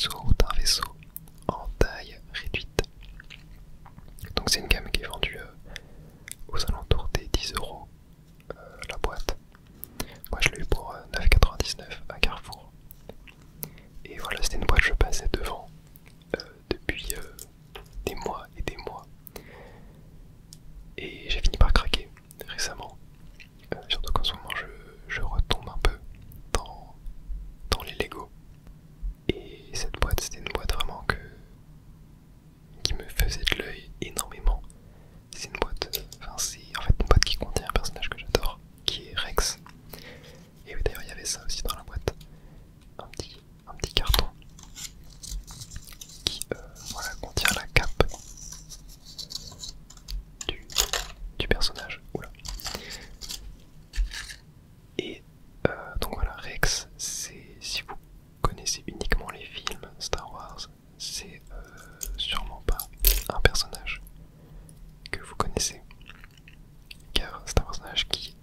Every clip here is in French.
d'un vaisseau en taille réduite. Donc c'est une gamme qui est vendue aux alentours des 10 € la boîte. Moi je l'ai eu pour 9,99 € à Carrefour. Et voilà, c'était une boîte que je passais devant depuis des mois et des mois. Et j'ai fini par craquer récemment. Surtout qu'en ce moment je retombe un peu dans les Lego. Et cette boîte, c'était une boîte vraiment qui me faisait de l'œil énormément. C'est une boîte, c'est en fait une boîte qui contient un personnage que j'adore, qui est Rex. Et oui, d'ailleurs il y avait ça aussi dans la boîte, un petit carton qui voilà, contient la cape du personnage. Oula. Et donc voilà, Rex, c'est, si vous connaissez uniquement les films Star Wars, c'est sûrement pas un personnage que vous connaissez, car c'est un personnage qui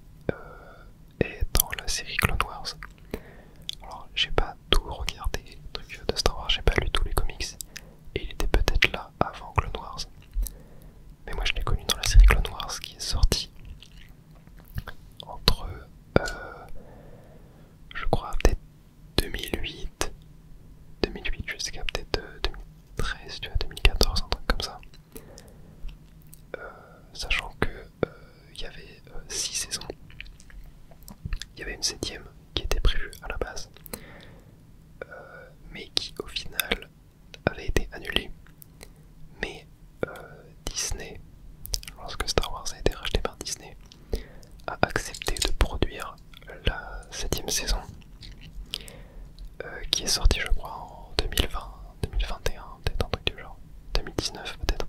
est dans la série Clone Wars. Alors j'ai pas tout regardé les trucs de Star Wars, j'ai pas lu tous les comics, et il était peut-être là avant Clone Wars. Mais moi je l'ai connu dans la série Clone Wars qui est sortie entre je crois peut-être 2008 jusqu'à peut-être 2013, tu vois, 2014, un truc comme ça. Sachant que il y avait 6 saisons. Il y avait une 7ème qui était prévue à la base, mais qui au final avait été annulée. Mais Disney, lorsque Star Wars a été racheté par Disney, a accepté de produire la 7ème saison, qui est sortie je crois en 2020, 2021, peut-être un truc du genre, 2019 peut-être.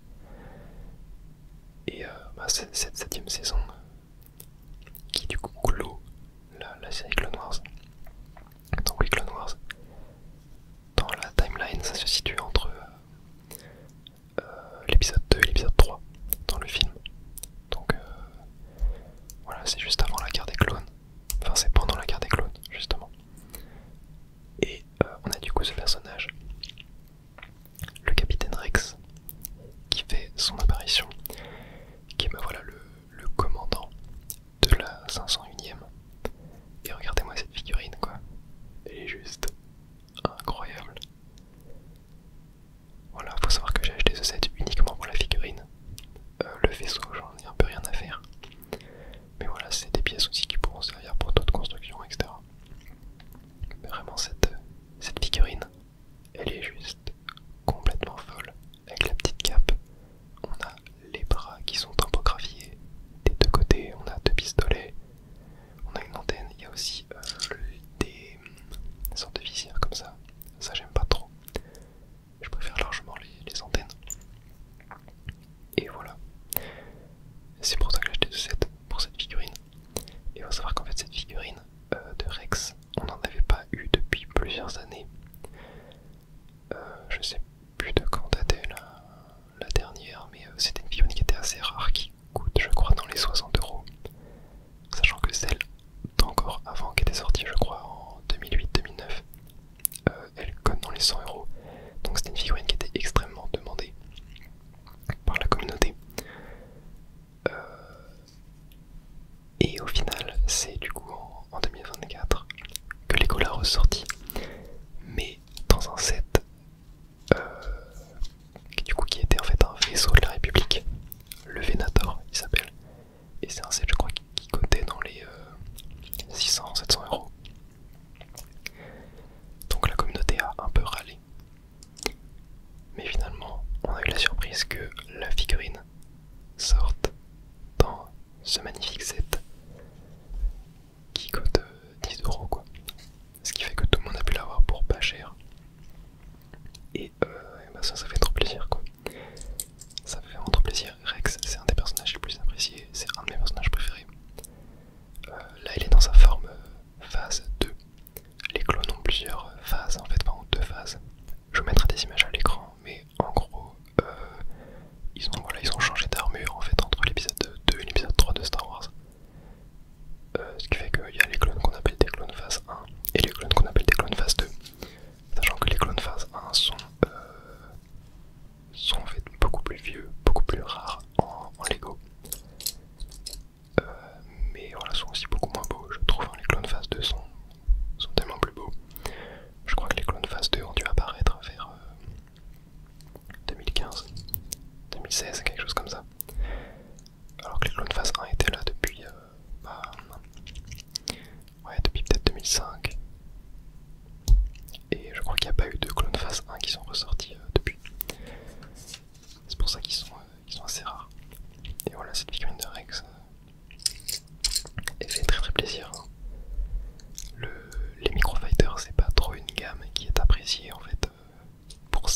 Et cette 7ème saison, qui du coup clôt la série Clone Wars. Donc oui, Clone Wars, dans la timeline, ça se situe entre l'épisode 2 et l'épisode 3 dans le film. Donc voilà, c'est juste avant la guerre des clones. Enfin, c'est pendant la guerre des clones, justement. Et on a du coup ce personnage, le capitaine Rex, qui fait son apparition, qui est voilà le commandant de la 501ème. Et regardez-moi cette figurine, quoi. Elle est juste incroyable.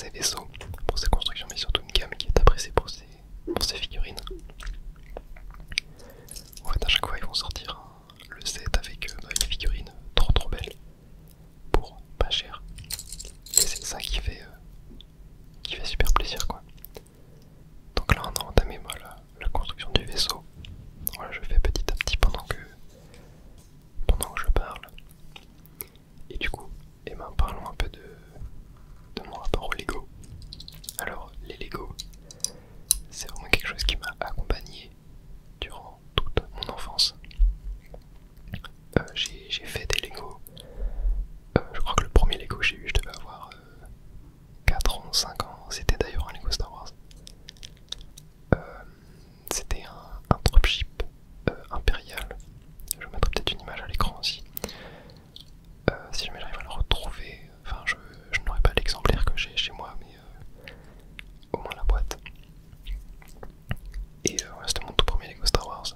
ses vaisseaux, pour ses constructions, mais surtout une gamme qui est appréciée pour ses figurines. En fait, à chaque fois, ils vont sortir le set avec une figurine trop belle pour pas cher. Et c'est ça qui fait super plaisir, quoi. Donc là, on a entamé la construction du vaisseau. Voilà, je fais petit à petit pendant que je parle. Et du coup, parlons un peu de mon rapport au Lego. Alors, les Lego, c'est vraiment quelque chose qui m'a accompagné durant toute mon enfance. J'ai fait des Lego. Je crois que le premier Lego que j'ai eu, je devais avoir 4 ans, 5 ans. C'était d'ailleurs un Lego Star Wars. C'était un dropship impérial. Je vous mettrai peut-être une image à l'écran aussi. Si jamais j'arrive à le retrouver, enfin je n'aurai pas l'exemplaire que j'ai chez moi, mais au moins la boîte. Et voilà, c'était mon tout premier Lego Star Wars.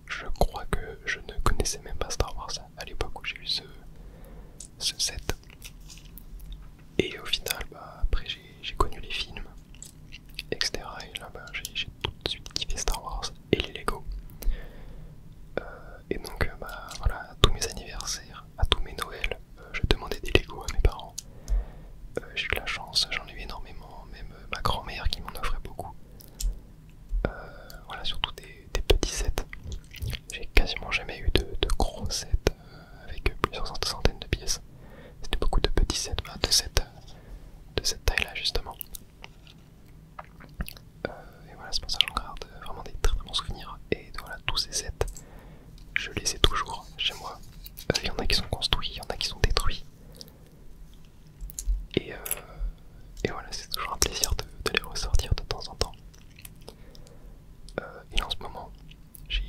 Je crois que je ne connaissais même pas Star Wars à l'époque où j'ai eu ce set. Et au final, après j'ai connu les films, etc. Et là j'ai tout de suite kiffé Star Wars et les Lego. Et donc voilà, à tous mes anniversaires, à tous mes Noëls, je demandais des Lego à mes parents. J'ai eu de la chance, j'en ai eu énormément, même ma grand-mère qui m'en offrait beaucoup. Voilà, surtout des petits sets. J'ai quasiment jamais eu de gros sets avec plusieurs centaines de pièces. C'était beaucoup de petits sets, de cette taille-là justement. Et voilà, c'est pour ça que j'en garde vraiment des très bons souvenirs. Et voilà, tous ces sets, je les ai toujours chez moi. Il y en a qui sont construits, il y en a qui sont détruits. Et voilà, c'est toujours un plaisir de les ressortir de temps en temps. Et en ce moment, je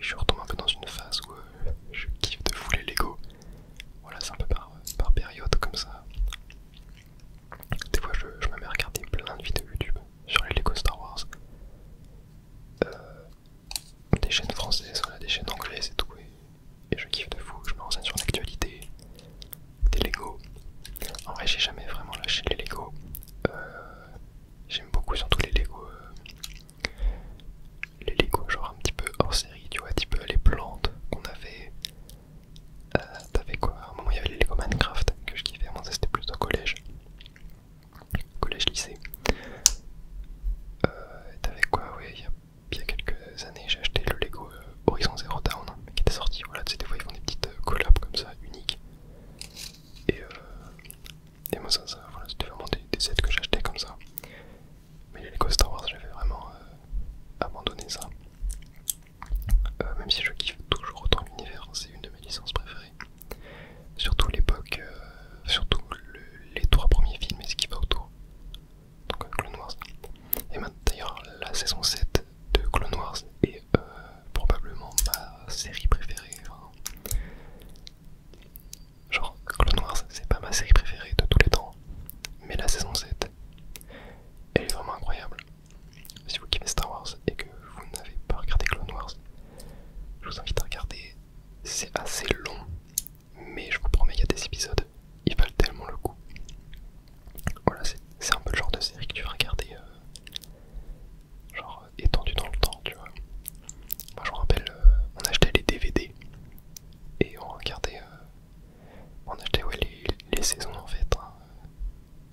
suis retombé un peu dans une phase où je kiffe de fou les Lego. Voilà, c'est un peu par période comme ça. Des fois, je me mets à regarder plein de vidéos YouTube sur les Lego Star Wars. Des chaînes françaises, voilà, des chaînes anglaises et tout. Et je kiffe de fou, je me renseigne sur l'actualité des Lego. En vrai, j'ai jamais vraiment lâché les Lego. J'aime beaucoup surtout les Lego genre un petit peu hors série, tu vois, type les plantes qu'on avait. T'avais quoi? À un moment il y avait les Lego Minecraft que je kiffais, moi ça c'était plutôt collège lycée. T'avais quoi? Ouais, il y a quelques années j'ai acheté le Lego Horizon Zero Dawn qui était sorti. Voilà, tu sais, des fois ils font des petites collabs comme ça uniques. Et moi ça voilà, c'était vraiment des sets que j'achetais comme ça. Mais les Lego Star Wars, j'avais vraiment abandonné ça. Même si je kiffe toujours autant l'univers, c'est une de mes licences préférées. Surtout l'époque, surtout les 3 premiers films et ce qui va autour. Donc Clone Wars. Et d'ailleurs la saison 7 de Clone Wars est probablement ma série préférée. Enfin, genre Clone Wars c'est pas ma série préférée de tous les temps, mais la saison 7 elle est vraiment incroyable. Si vous kiffez Star Wars et que vous n'avez pas regardé Clone Wars, je vous invite à regarder. C'est assez long, mais je vous promets, il y a des épisodes, ils valent tellement le coup. Voilà, c'est un peu le genre de série que tu vas regarder, genre étendu dans le temps, tu vois. Moi je me rappelle, on achetait les DVD et on regardait, on achetait ouais, les saisons en fait, hein,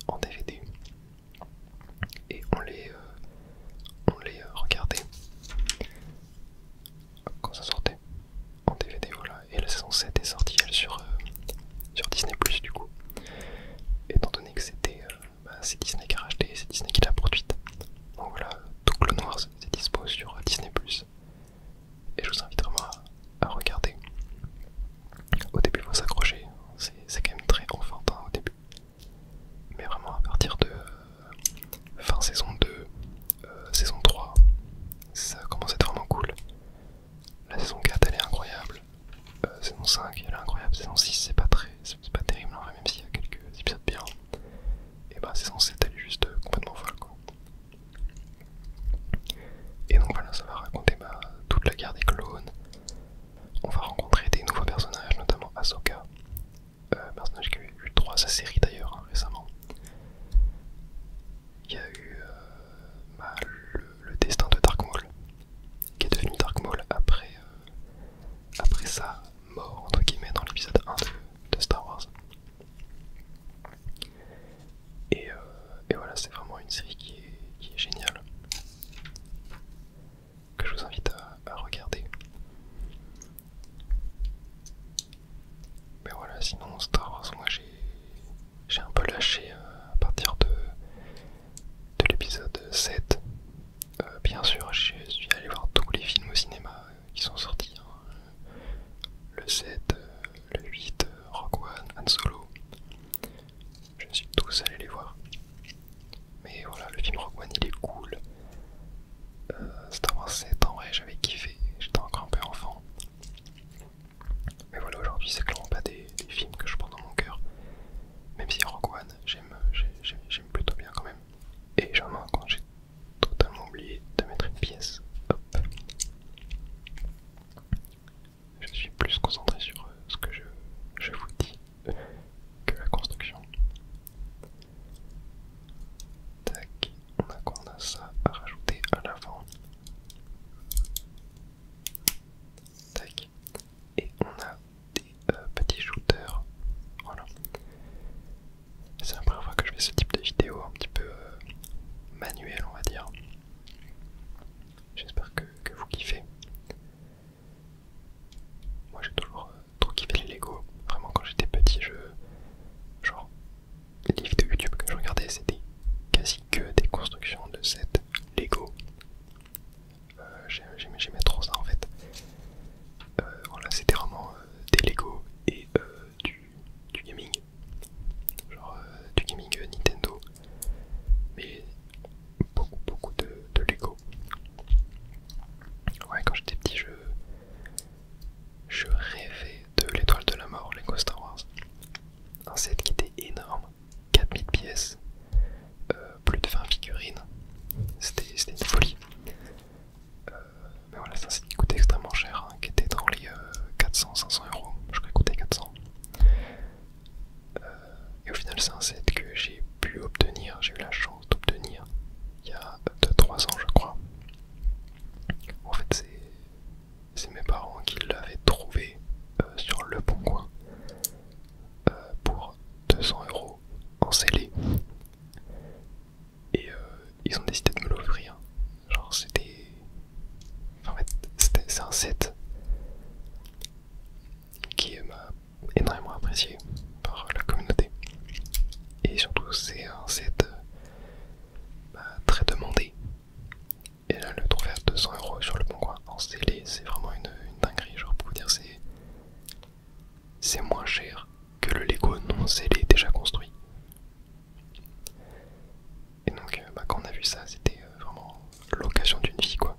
en DVD. Et on les regardait quand ça sortait en DVD, voilà. Et la saison 7 est sortie elle sur Disney Plus du coup. Étant donné que c'est Disney qui a racheté, c'est Disney qui l'a produite. Donc voilà, tout Clone Wars c'est dispo sur Disney Plus. Et je vous invite vraiment à regarder. Au début il faut s'accrocher, c'est quand même très enfantin au début. Mais vraiment à partir de fin saison 2, saison 3, ça commence à être vraiment cool. La saison 4 elle est incroyable. Saison 5 elle est incroyable. Saison 6 c'est pas terrible en vrai, même s'il y a quelques épisodes bien. Et bah saison 7 elle il y a eu le destin de Dark Maul, qui est devenu Dark Maul après sa mort entre guillemets dans l'épisode 1 de Star Wars. Et voilà, c'est vraiment une série qui est géniale, que je vous invite à regarder. Mais voilà, sinon Star Wars, moi j'ai un peu lâché à partir de l'épisode 7. Bien sûr, je suis allé voir tous les films au cinéma qui sont sortis, hein. Le 7, le 8, Rogue One, Han Solo. Je suis tous allé les voir. Mais voilà, le film Rogue One il est cool. Star Wars 7, en vrai j'avais kiffé, j'étais encore un peu enfant. Mais voilà, aujourd'hui c'est clairement pas des films que je prends dans mon cœur. Même si Rogue One j'aime plutôt bien quand même. Et j'en ai quand j'ai totalement oublié de mettre une pièce. Hop. Je suis plus concentré sur ce que je vous dis que la construction. Tac, on a quoi? On a ça à rajouter à l'avant. Tac. Et on a des petits shooters. Voilà. C'est la première fois que je fais ce type de vidéo un petit peu manuel, on va dire. J'espère que vous kiffez. Moi j'ai toujours trop kiffé les Lego. Vraiment quand j'étais petit, genre les vidéos YouTube que je regardais c'était quasi que des constructions de sets Lego. J'aimais trop ça en fait. Voilà, c'était vraiment des Lego et du gaming. Genre du gaming Nintendo. Mais beaucoup de Lego. Ouais, quand j'étais petit, je rêvais de l'étoile de la mort, Lego Star Wars. Un set qui était énorme, 4000 pièces, plus de 20 figurines. C'était une folie. Mais voilà, c'est un set qui coûtait extrêmement cher, hein, qui était dans les 400-500 euros. Je crois qu'il coûtait 400. Et au final, c'est un set que j'ai pu obtenir, j'ai eu la chance d'obtenir il y a 2-3 ans, je crois. En fait, c'est mes parents qui l'avaient trouvé sur Le Bon Coin pour 200 euros en scellé. Et ils ont décidé de me l'offrir. Genre, c'était. Enfin, en fait, c'est un set qui m'a énormément apprécié par la communauté. Et surtout, c'est un set très demandé. Et là, le trouver à 200 euros sur Le Bon Coin en scellé, c'est vraiment une dinguerie. Genre, pour vous dire, c'est moins cher que le Lego non scellé déjà construit. Et donc, quand on a vu ça, c'était vraiment l'occasion d'une vie, quoi.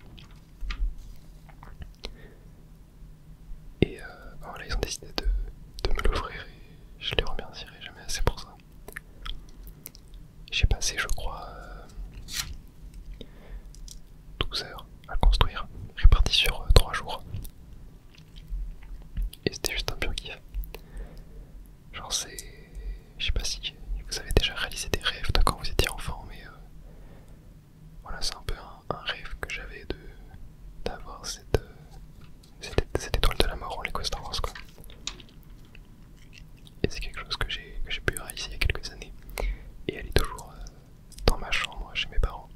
Et voilà, ils ont décidé de me l'offrir et je les remercierai jamais assez pour ça. J'ai passé, je crois, 12 heures à construire, réparti sur 3 jours. Et c'était juste un pur kiff. Genre c'est... Je sais pas si vous avez déjà réalisé des rêves de quand vous étiez enfant, mais voilà, c'est un peu un rêve que j'avais d'avoir cette étoile de la mort en Lego Star Wars, quoi. Et c'est quelque chose que j'ai pu réaliser il y a quelques années. Et elle est toujours dans ma chambre chez mes parents.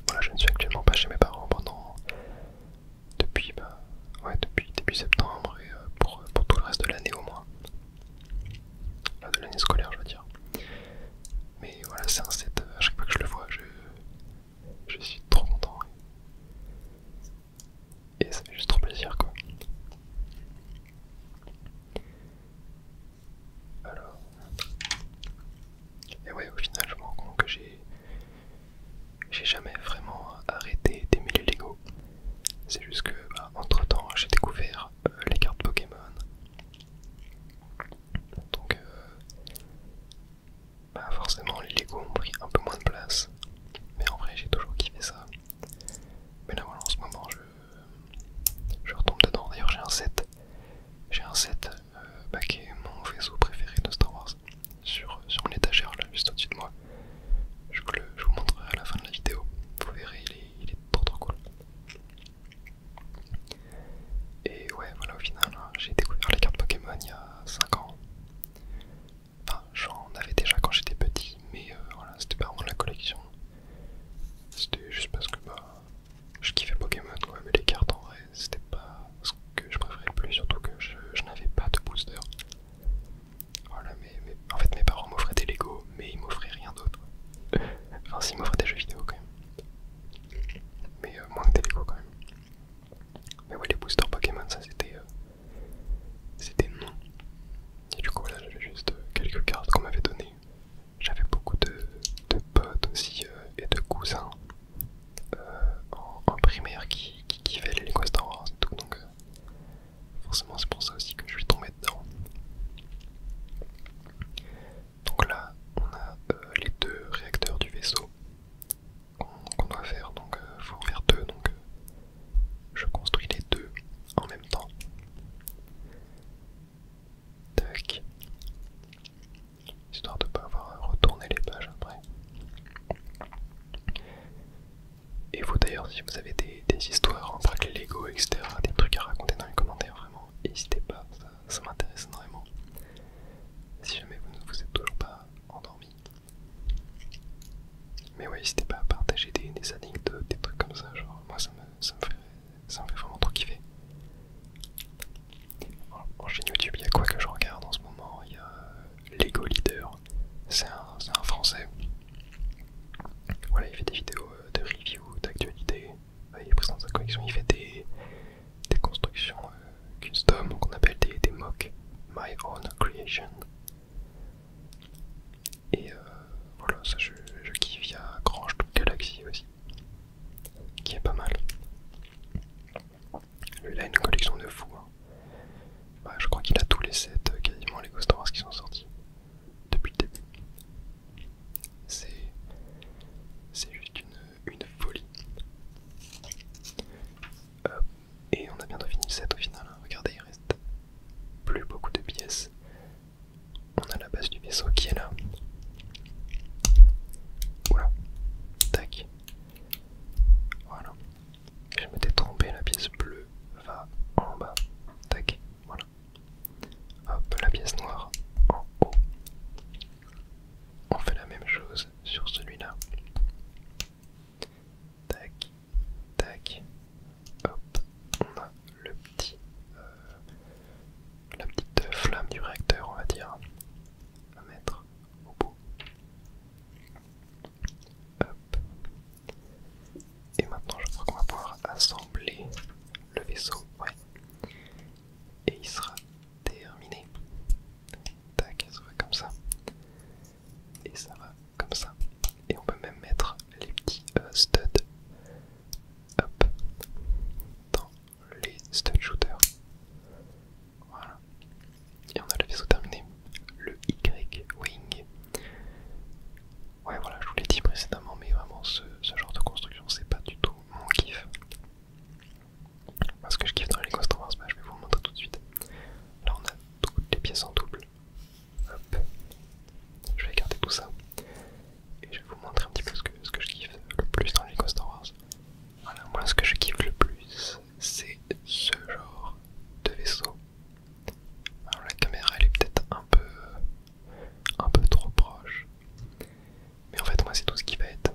Voilà, je ne suis actuellement pas chez mes parents depuis début septembre et pour tout le reste de l'année au moins. Enfin, de l'année scolaire, je veux dire. Mais voilà, c'est un set, à chaque fois que je le vois, je suis trop content. Et ça fait juste trop plaisir, quoi. Alors... Et ouais, au final, je me rends compte que j'ai Mais ouais, n'hésitez pas à partager des anecdotes, des trucs comme ça, genre moi ça me fait vraiment trop kiffer. En chaîne YouTube, il y a quoi que je regarde en ce moment? Il y a Lego Leader, c'est un français. Voilà, il fait des vidéos de review, d'actualité, il présente sa collection, il fait des constructions custom qu'on appelle des MOC, My Own Creation. Et voilà, ça je kiffe. Il y a Grange toute Galaxy aussi, qui est pas mal. Lui, il a une collection de fou. Hein. Bah, je crois qu'il a tous les sets, quasiment les Star Wars qui sont sortis depuis le début. C'est juste une folie. Et on a bientôt fini le set au final. Hein. Regardez, il reste plus beaucoup de pièces. On a la base du vaisseau qui est là. Oula, tac. Voilà. Je m'étais trompé, la pièce bleue va en bas. Tac, voilà. Hop, la pièce noire en haut. On fait la même chose sur celui-là. Tac, tac. Hop, on a le petit, la petite flamme du réacteur, on va dire, à mettre au bout. Hop. Et maintenant, je crois qu'on va pouvoir assembler le vaisseau, ouais. Et il sera terminé. Tac, ça va comme ça. Et ça va comme ça. Et on peut même mettre les petits studs, hop, dans les stud shooters. Voilà. Et on a le vaisseau terminé. Le Y-Wing. Ouais, voilà, je vous l'ai dit précédemment, mais vraiment ce genre de construction, c'est pas du tout mon kiff. Parce que je kiffe dans les Lego Star Wars, bah, je vais vous le montrer tout de suite. Là, on a toutes les pièces en double. Hop. Je vais garder tout ça. Et je vais vous montrer un petit peu ce que je kiffe le plus dans les Lego Star Wars. Voilà, moi, ce que je kiffe le plus, c'est ce genre de vaisseau. Alors, la caméra, elle est peut-être un peu trop proche. Mais en fait, moi, c'est tout ce qui va être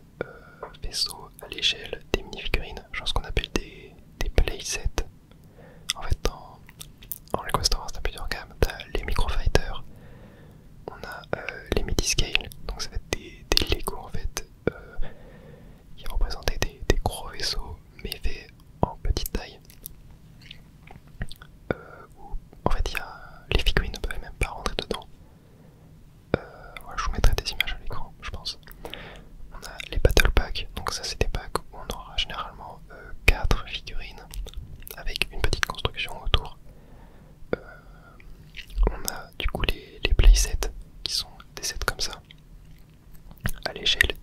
vaisseau à l'échelle des minifigurines, genre ce qu'on appelle des playsets. En fait, dans Lego Star Wars, t'as plusieurs gammes. T'as les microfighters, on a les midi-scale, donc ça va être des Lego en fait, qui représentaient des gros vaisseaux, mais faits en petite taille. Où, en fait, les figurines ne peuvent même pas rentrer dedans. Voilà, je vous mettrai des images à l'écran, je pense. On a les Battle Packs, donc ça c'est des packs où on aura généralement 4 figurines avec une petite construction autour. On a du coup les playsets qui sont des sets comme ça à l'échelle